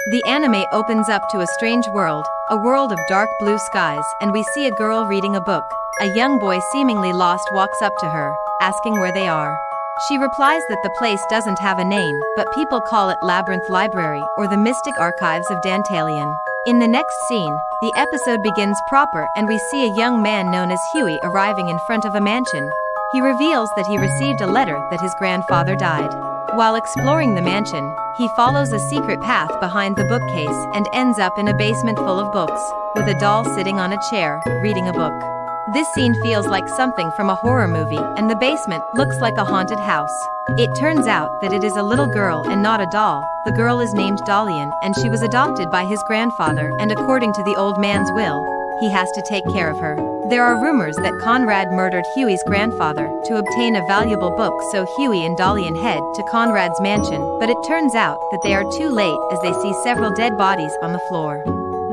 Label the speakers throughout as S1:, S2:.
S1: The anime opens up to a strange world, a world of dark blue skies, and we see a girl reading a book. A young boy seemingly lost walks up to her, asking where they are. She replies that the place doesn't have a name, but people call it Labyrinth Library or the Mystic Archives of Dantalian. In the next scene, the episode begins proper and we see a young man known as Huey arriving in front of a mansion. He reveals that he received a letter that his grandfather died. While exploring the mansion, he follows a secret path behind the bookcase and ends up in a basement full of books, with a doll sitting on a chair, reading a book. This scene feels like something from a horror movie, and the basement looks like a haunted house. It turns out that it is a little girl and not a doll. The girl is named Dantalian, and she was adopted by his grandfather, and according to the old man's will, he has to take care of her. There are rumors that Conrad murdered Huey's grandfather to obtain a valuable book, so Huey and Dantalian head to Conrad's mansion, but it turns out that they are too late as they see several dead bodies on the floor.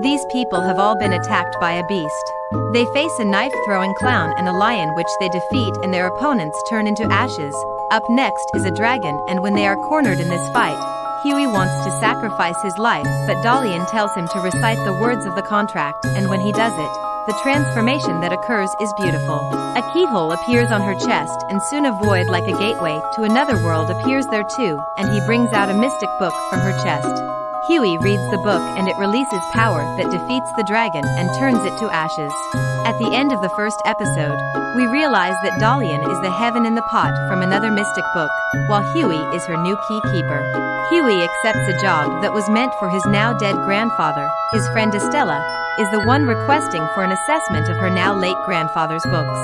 S1: These people have all been attacked by a beast. They face a knife-throwing clown and a lion which they defeat, and their opponents turn into ashes. Up next is a dragon, and when they are cornered in this fight, Huey wants to sacrifice his life, but Dantalian tells him to recite the words of the contract, and when he does it, the transformation that occurs is beautiful. A keyhole appears on her chest, and soon a void like a gateway to another world appears there too, and he brings out a mystic book from her chest. Huey reads the book and it releases power that defeats the dragon and turns it to ashes. At the end of the first episode, we realize that Dantalian is the heaven in the pot from another mystic book, while Huey is her new key keeper. Huey accepts a job that was meant for his now dead grandfather. His friend Estella is the one requesting for an assessment of her now late grandfather's books.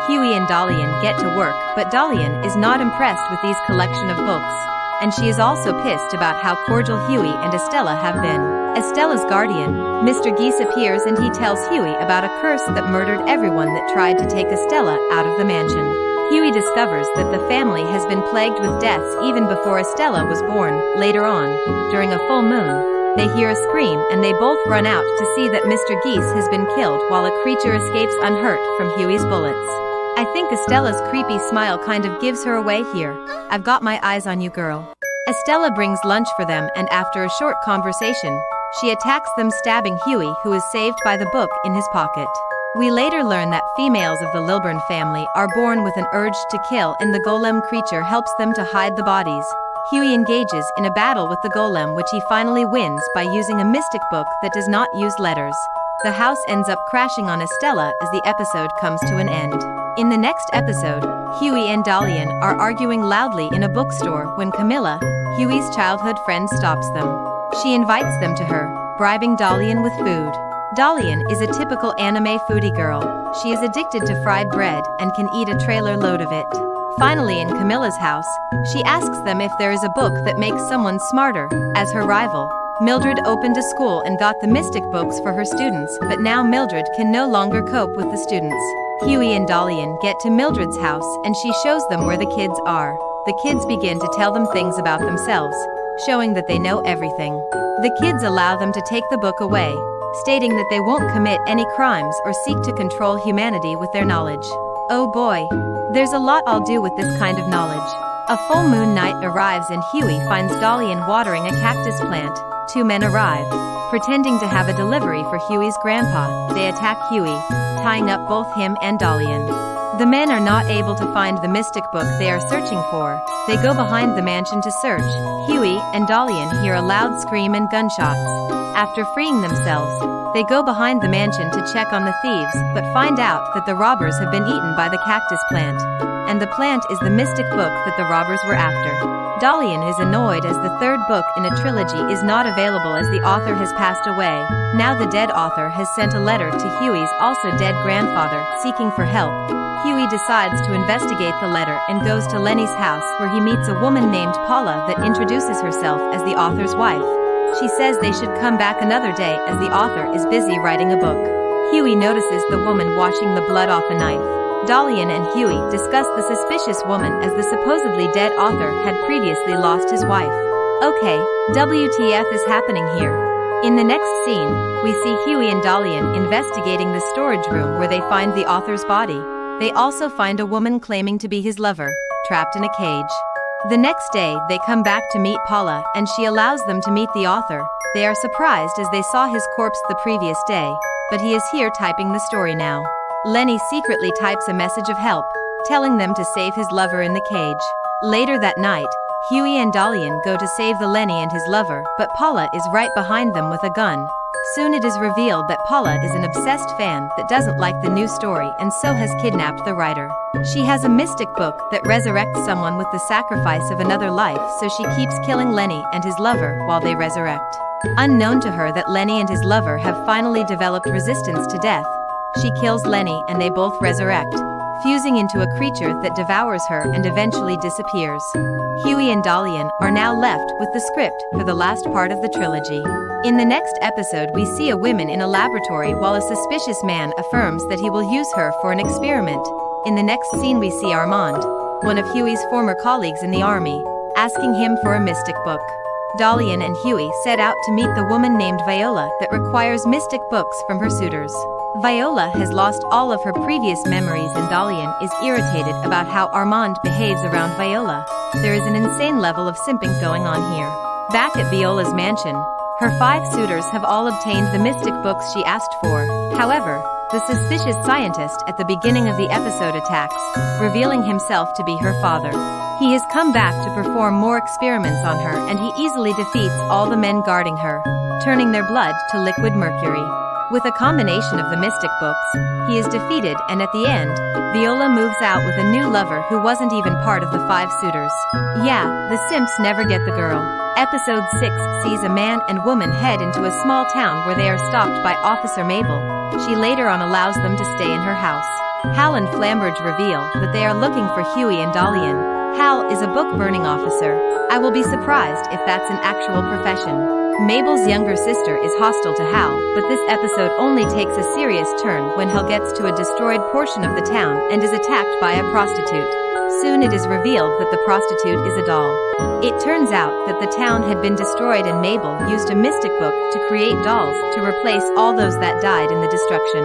S1: Huey and Dantalian get to work, but Dantalian is not impressed with these collection of books, and she is also pissed about how cordial Huey and Estella have been. Estella's guardian, Mr. Geese, appears and he tells Huey about a curse that murdered everyone that tried to take Estella out of the mansion. Huey discovers that the family has been plagued with deaths even before Estella was born. Later on, during a full moon, they hear a scream and they both run out to see that Mr. Geese has been killed while a creature escapes unhurt from Huey's bullets. I think Estella's creepy smile kind of gives her away here. I've got my eyes on you, girl. Estella brings lunch for them, and after a short conversation, she attacks them, stabbing Huey, who is saved by the book in his pocket. We later learn that females of the Lilburn family are born with an urge to kill, and the golem creature helps them to hide the bodies. Huey engages in a battle with the golem, which he finally wins by using a mystic book that does not use letters. The house ends up crashing on Estella as the episode comes to an end. In the next episode, Huey and Dantalian are arguing loudly in a bookstore when Camilla, Huey's childhood friend, stops them. She invites them to her, bribing Dantalian with food. Dantalian is a typical anime foodie girl. She is addicted to fried bread and can eat a trailer load of it. Finally, in Camilla's house, she asks them if there is a book that makes someone smarter. As her rival, Mildred opened a school and got the mystic books for her students, but now Mildred can no longer cope with the students. Huey and Dantalian get to Mildred's house and she shows them where the kids are. The kids begin to tell them things about themselves, showing that they know everything. The kids allow them to take the book away, stating that they won't commit any crimes or seek to control humanity with their knowledge. Oh boy, there's a lot I'll do with this kind of knowledge. A full moon night arrives and Huey finds Dantalian watering a cactus plant. Two men arrive, pretending to have a delivery for Huey's grandpa. They attack Huey, tying up both him and Dantalian. The men are not able to find the mystic book they are searching for. They go behind the mansion to search. Huey and Dantalian hear a loud scream and gunshots. After freeing themselves, they go behind the mansion to check on the thieves, but find out that the robbers have been eaten by the cactus plant, and the plant is the mystic book that the robbers were after. Dantalian is annoyed as the third book in a trilogy is not available as the author has passed away. Now the dead author has sent a letter to Huey's also dead grandfather, seeking for help. Huey decides to investigate the letter and goes to Lenny's house, where he meets a woman named Paula that introduces herself as the author's wife. She says they should come back another day as the author is busy writing a book. Huey notices the woman washing the blood off a knife. Dantalian and Huey discuss the suspicious woman as the supposedly dead author had previously lost his wife. Okay, WTF is happening here? In the next scene, we see Huey and Dantalian investigating the storage room where they find the author's body. They also find a woman claiming to be his lover, trapped in a cage. The next day, they come back to meet Paula, and she allows them to meet the author. They are surprised as they saw his corpse the previous day, but he is here typing the story now. Lenny secretly types a message of help, telling them to save his lover in the cage. Later that night, Huey and Dalian go to save the Lenny and his lover, but Paula is right behind them with a gun. Soon it is revealed that Paula is an obsessed fan that doesn't like the new story and so has kidnapped the writer. She has a mystic book that resurrects someone with the sacrifice of another life, so she keeps killing Lenny and his lover while they resurrect. Unknown to her that Lenny and his lover have finally developed resistance to death, she kills Lenny and they both resurrect, fusing into a creature that devours her and eventually disappears. Huey and Dalian are now left with the script for the last part of the trilogy. In the next episode, we see a woman in a laboratory while a suspicious man affirms that he will use her for an experiment. In the next scene, we see Armand, one of Huey's former colleagues in the army, asking him for a mystic book. Dalian and Huey set out to meet the woman named Viola that requires mystic books from her suitors. Viola has lost all of her previous memories and Dalian is irritated about how Armand behaves around Viola. There is an insane level of simping going on here. Back at Viola's mansion, her 5 suitors have all obtained the mystic books she asked for. However, the suspicious scientist at the beginning of the episode attacks, revealing himself to be her father. He has come back to perform more experiments on her and he easily defeats all the men guarding her, turning their blood to liquid mercury. With a combination of the mystic books, he is defeated and at the end, Viola moves out with a new lover who wasn't even part of the 5 suitors. Yeah, the simps never get the girl. Episode 6 sees a man and woman head into a small town where they are stopped by Officer Mabel. She later on allows them to stay in her house. Hal and Flamberge reveal that they are looking for Huey and Dalian. Hal is a book-burning officer. I will be surprised if that's an actual profession. Mabel's younger sister is hostile to Hal, but this episode only takes a serious turn when Hal gets to a destroyed portion of the town and is attacked by a prostitute. Soon it is revealed that the prostitute is a doll. It turns out that the town had been destroyed and Mabel used a mystic book to create dolls to replace all those that died in the destruction.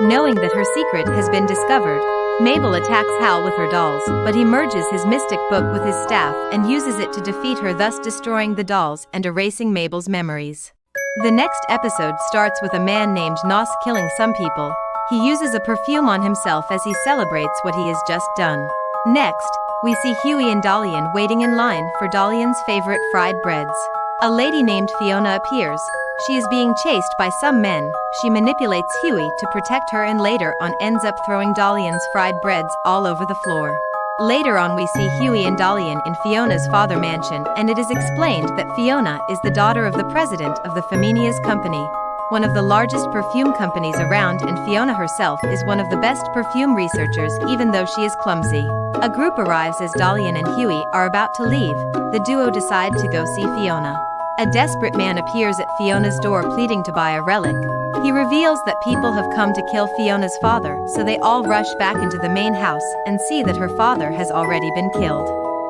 S1: Knowing that her secret has been discovered, Mabel attacks Hal with her dolls, but he merges his mystic book with his staff and uses it to defeat her, thus destroying the dolls and erasing Mabel's memories. The next episode starts with a man named Nos killing some people. He uses a perfume on himself as he celebrates what he has just done. Next, we see Huey and Dalian waiting in line for Dalian's favorite fried breads. A lady named Fiona appears. She is being chased by some men. She manipulates Huey to protect her and later on ends up throwing Dalian's fried breads all over the floor. Later on we see Huey and Dalian in Fiona's father mansion and it is explained that Fiona is the daughter of the president of the Feminia's company, one of the largest perfume companies around, and Fiona herself is one of the best perfume researchers even though she is clumsy. A group arrives as Dalian and Huey are about to leave. The duo decide to go see Fiona. A desperate man appears at Fiona's door pleading to buy a relic. He reveals that people have come to kill Fiona's father, so they all rush back into the main house and see that her father has already been killed.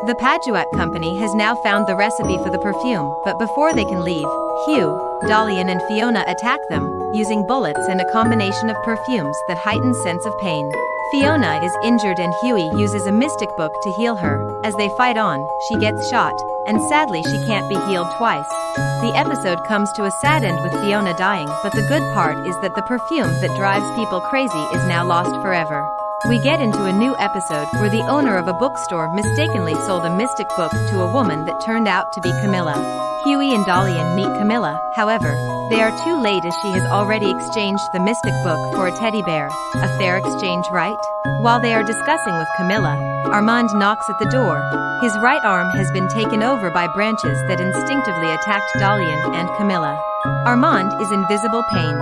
S1: The Paduat company has now found the recipe for the perfume, but before they can leave, Huew, Dalian and Fiona attack them, using bullets and a combination of perfumes that heighten sense of pain. Fiona is injured and Huey uses a mystic book to heal her. As they fight on, she gets shot, and sadly she can't be healed twice. The episode comes to a sad end with Fiona dying, but the good part is that the perfume that drives people crazy is now lost forever. We get into a new episode where the owner of a bookstore mistakenly sold a mystic book to a woman that turned out to be Camilla. Huey and Dalian meet Camilla, however, they are too late as she has already exchanged the mystic book for a teddy bear. A fair exchange, right? While they are discussing with Camilla, Armand knocks at the door. His right arm has been taken over by branches that instinctively attacked Dalian and Camilla. Armand is in visible pain.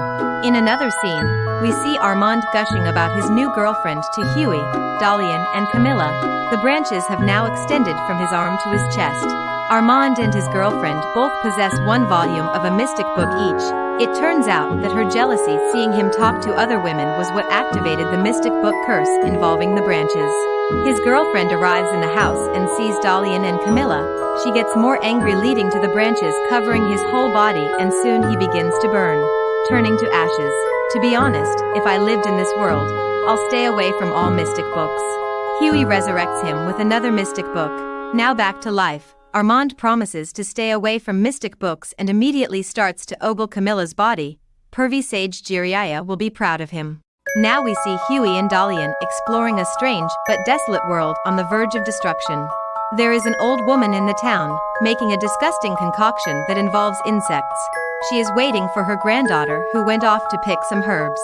S1: In another scene, we see Armand gushing about his new girlfriend to Huey, Dalian and Camilla. The branches have now extended from his arm to his chest. Armand and his girlfriend both possess 1 volume of a mystic book each. It turns out that her jealousy seeing him talk to other women was what activated the mystic book curse involving the branches. His girlfriend arrives in the house and sees Dalian and Camilla. She gets more angry, leading to the branches covering his whole body, and soon he begins to burn, turning to ashes. To be honest, if I lived in this world, I'll stay away from all mystic books. Huey resurrects him with another mystic book. Now back to life. Armand promises to stay away from mystic books and immediately starts to ogle Camilla's body. Pervy sage Jiraiya will be proud of him. Now we see Huey and Dalian exploring a strange but desolate world on the verge of destruction. There is an old woman in the town, making a disgusting concoction that involves insects. She is waiting for her granddaughter who went off to pick some herbs.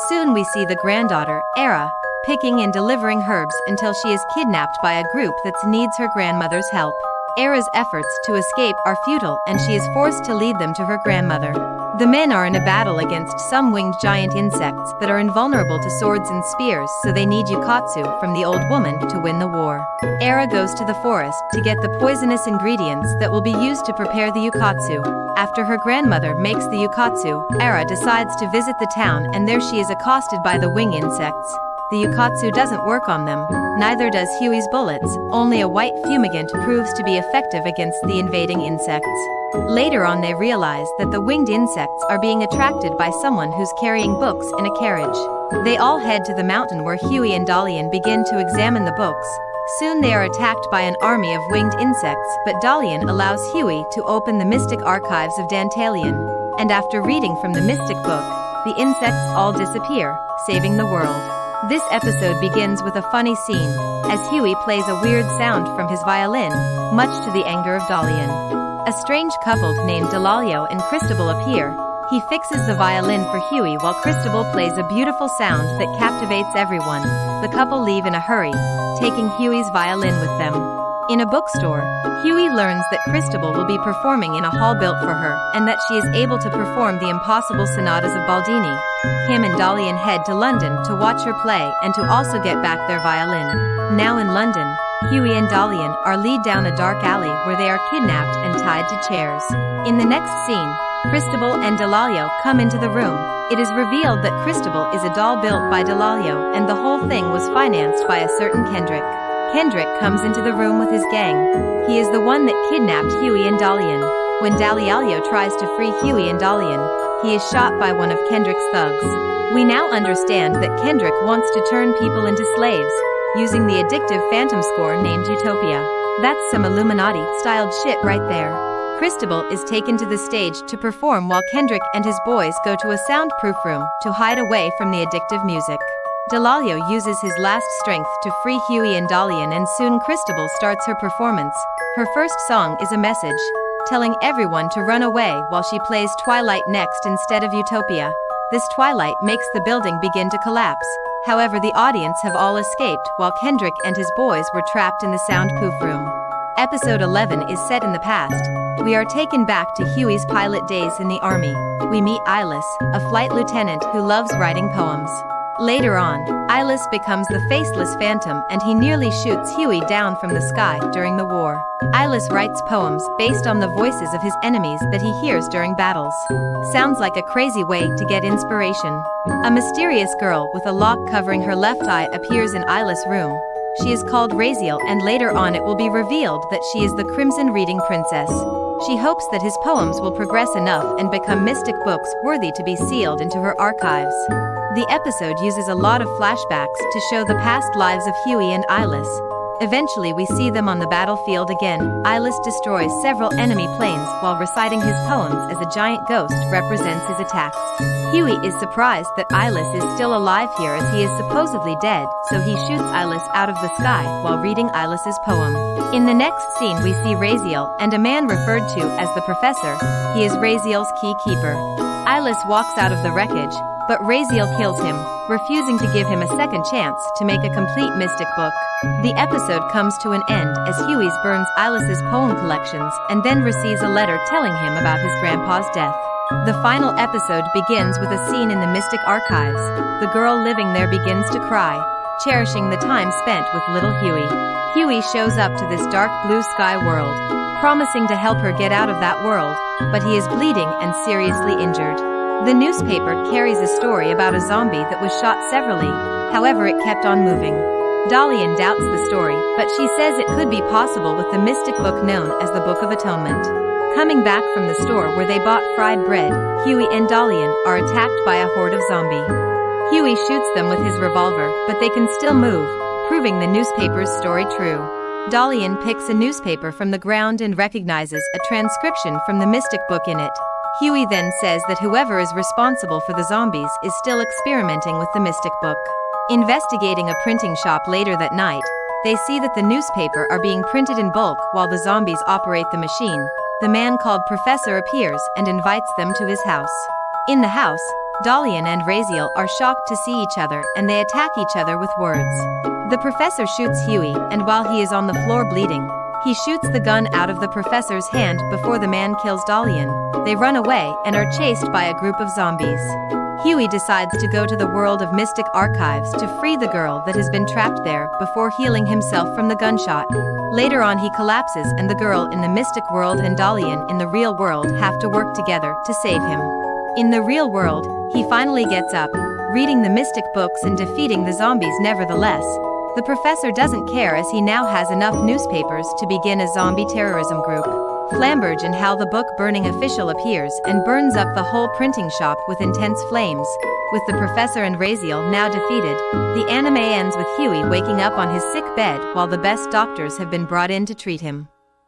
S1: Soon we see the granddaughter, Era, picking and delivering herbs until she is kidnapped by a group that needs her grandmother's help. Era's efforts to escape are futile and she is forced to lead them to her grandmother. The men are in a battle against some winged giant insects that are invulnerable to swords and spears, so they need yukatsu from the old woman to win the war. Era goes to the forest to get the poisonous ingredients that will be used to prepare the yukatsu. After her grandmother makes the yukatsu, Era decides to visit the town and there she is accosted by the wing insects. The yukatsu doesn't work on them, neither does Huey's bullets, only a white fumigant proves to be effective against the invading insects. Later on they realize that the winged insects are being attracted by someone who's carrying books in a carriage. They all head to the mountain where Huey and Dalian begin to examine the books. Soon they are attacked by an army of winged insects, but Dalian allows Huey to open the mystic archives of Dantalian. And after reading from the mystic book, the insects all disappear, saving the world. This episode begins with a funny scene, as Huey plays a weird sound from his violin, much to the anger of Dalian. A strange couple named Delalio and Cristobal appear. He fixes the violin for Huey while Cristobal plays a beautiful sound that captivates everyone. The couple leave in a hurry, taking Huey's violin with them. In a bookstore, Huey learns that Cristobal will be performing in a hall built for her and that she is able to perform the impossible sonatas of Baldini. Him and Dalian head to London to watch her play and to also get back their violin. Now in London, Huey and Dalian are led down a dark alley where they are kidnapped and tied to chairs. In the next scene, Cristobal and Delalio come into the room. It is revealed that Cristobal is a doll built by Delalio and the whole thing was financed by a certain Kendrick. Kendrick comes into the room with his gang. He is the one that kidnapped Huey and Dalian. When Delalio tries to free Huey and Dalian, he is shot by one of Kendrick's thugs. We now understand that Kendrick wants to turn people into slaves, using the addictive phantom score named Utopia. That's some Illuminati-styled shit right there. Cristobal is taken to the stage to perform while Kendrick and his boys go to a soundproof room to hide away from the addictive music. Delalio uses his last strength to free Huey and Dalian and soon Cristobal starts her performance. Her first song is a message, telling everyone to run away while she plays Twilight next instead of Utopia. This Twilight makes the building begin to collapse. However, the audience have all escaped while Kendrick and his boys were trapped in the soundproof room. Episode 11 is set in the past. We are taken back to Huey's pilot days in the army. We meet Ilis, a flight lieutenant who loves writing poems. Later on, Ilis becomes the faceless phantom and he nearly shoots Huey down from the sky during the war. Ilis writes poems based on the voices of his enemies that he hears during battles. Sounds like a crazy way to get inspiration. A mysterious girl with a lock covering her left eye appears in Ilis' room. She is called Raziel and later on it will be revealed that she is the Crimson Reading Princess. She hopes that his poems will progress enough and become mystic books worthy to be sealed into her archives. The episode uses a lot of flashbacks to show the past lives of Huey and Ilis. Eventually we see them on the battlefield again. Ilis destroys several enemy planes while reciting his poems as a giant ghost represents his attacks. Huey is surprised that Ilis is still alive here as he is supposedly dead, so he shoots Ilis out of the sky while reading Ilis's poem. In the next scene we see Raziel and a man referred to as the Professor. He is Raziel's key keeper. Ilis walks out of the wreckage, but Raziel kills him, refusing to give him a second chance to make a complete mystic book. The episode comes to an end as Huey burns Ilis's poem collections and then receives a letter telling him about his grandpa's death. The final episode begins with a scene in the mystic archives. The girl living there begins to cry, cherishing the time spent with little Huey. Huey shows up to this dark blue sky world, promising to help her get out of that world, but he is bleeding and seriously injured. The newspaper carries a story about a zombie that was shot severally, however it kept on moving. Dalian doubts the story, but she says it could be possible with the mystic book known as the Book of Atonement. Coming back from the store where they bought fried bread, Huey and Dalian are attacked by a horde of zombie. Huey shoots them with his revolver, but they can still move, proving the newspaper's story true. Dalian picks a newspaper from the ground and recognizes a transcription from the mystic book in it. Huey then says that whoever is responsible for the zombies is still experimenting with the mystic book. Investigating a printing shop later that night, they see that the newspaper are being printed in bulk while the zombies operate the machine. The man called Professor appears and invites them to his house. In the house, Dalian and Raziel are shocked to see each other and they attack each other with words. The professor shoots Huey, and while he is on the floor bleeding, he shoots the gun out of the professor's hand before the man kills Dalian. They run away and are chased by a group of zombies. Huey decides to go to the world of mystic archives to free the girl that has been trapped there before healing himself from the gunshot. Later on he collapses and the girl in the mystic world and Dalian in the real world have to work together to save him. In the real world, he finally gets up, reading the mystic books and defeating the zombies nevertheless. The professor doesn't care as he now has enough newspapers to begin a zombie terrorism group. Flamberge and Hal the book burning official appears and burns up the whole printing shop with intense flames. With the professor and Raziel now defeated, the anime ends with Huey waking up on his sick bed while the best doctors have been brought in to treat him.